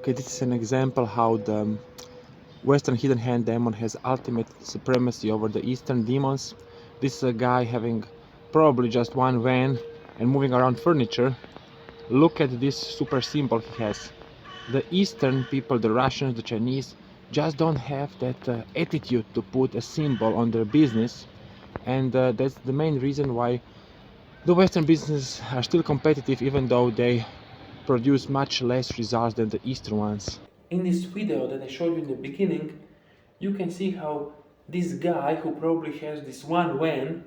Okay, this is an example how the Western hidden hand demon has ultimate supremacy over the Eastern demons. This is a guy having probably just one van and moving around furniture. Look at this super symbol he has. The Eastern people, the Russians, the Chinese, just don't have that attitude to put a symbol on their business, and that's the main reason why the Western businesses are still competitive, even though they produce much less results than the Eastern ones. In this video that I showed you in the beginning, you can see how this guy who probably has this one van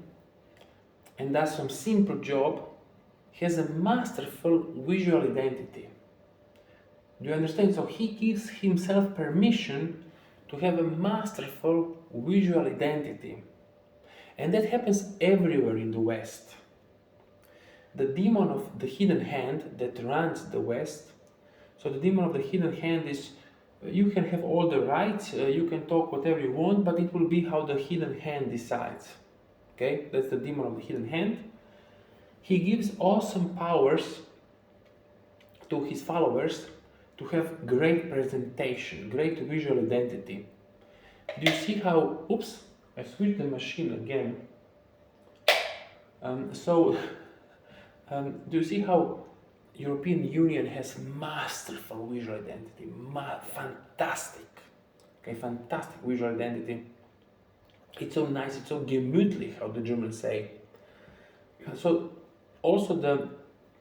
and does some simple job has a masterful visual identity. Do you understand? So he gives himself permission to have a masterful visual identity. And that happens everywhere in the West. The demon of the hidden hand that runs the West. So the demon of the hidden hand is you can have all the rights, you can talk whatever you want, but it will be how the hidden hand decides. Okay, that's the demon of the hidden hand. He gives awesome powers to his followers to have great presentation, great visual identity. Do you see how, oops, I switched the machine again. Do you see how European Union has masterful visual identity, fantastic, okay, fantastic visual identity. It's so nice, it's so gemütlich, how the Germans say. So also the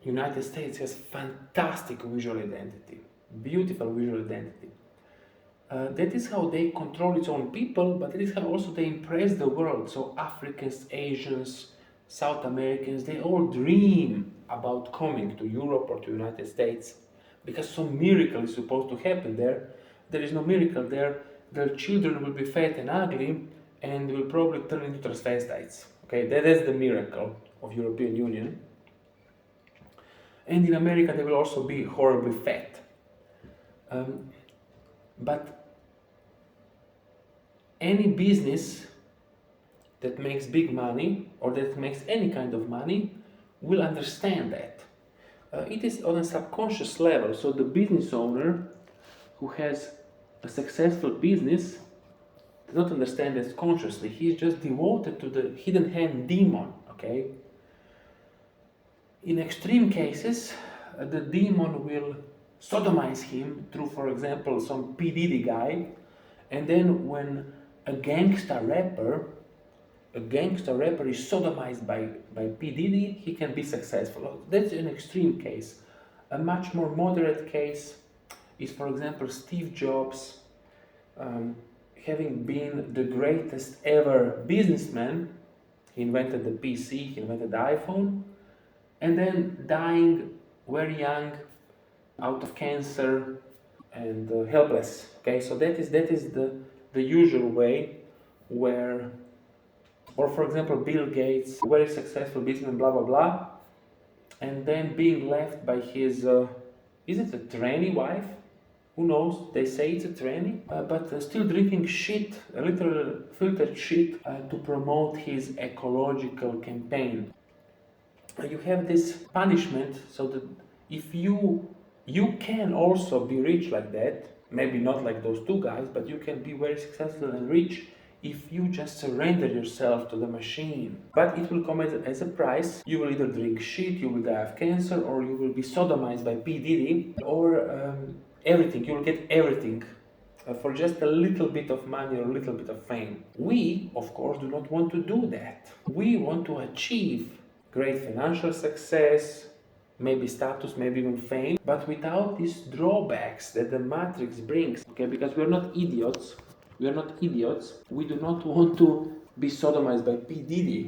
United States has fantastic visual identity, beautiful visual identity. That is how they control its own people, but that is how also they impress the world. So Africans, Asians, South Americans, they all dream about coming to Europe or to United States because some miracle is supposed to happen there. There is no miracle there. Their children will be fat and ugly and will probably turn into transvestites. Okay, that is the miracle of European Union. And in America they will also be horribly fat. But any business that makes big money or that makes any kind of money will understand that. It is on a subconscious level. So the business owner who has a successful business does not understand this consciously. He is just devoted to the hidden hand demon. Okay. In extreme cases, the demon will sodomize him through, for example, some P. Diddy guy, and then when a gangster rapper is sodomized by P. Diddy, he can be successful. That's an extreme case. A much more moderate case is, for example, Steve Jobs having been the greatest ever businessman. He invented the PC, he invented the iPhone, and then dying very young out of cancer and helpless. Okay, so that is the usual way where, or for example, Bill Gates, very successful businessman, blah blah blah, and then being left by his, is it a tranny wife? Who knows? They say it's a tranny, but still drinking shit, a literal filtered shit, to promote his ecological campaign. You have this punishment, so that if you can also be rich like that, maybe not like those two guys, but you can be very successful and rich if you just surrender yourself to the machine. But it will come as a price. You will either drink shit, you will die of cancer, or you will be sodomized by P. Diddy, or everything. You will get everything for just a little bit of money or a little bit of fame. We, of course, do not want to do that. We want to achieve great financial success, maybe status, maybe even fame, but without these drawbacks that the Matrix brings. Okay, because we're not idiots. We are not idiots. We do not want to be sodomized by P. Diddy.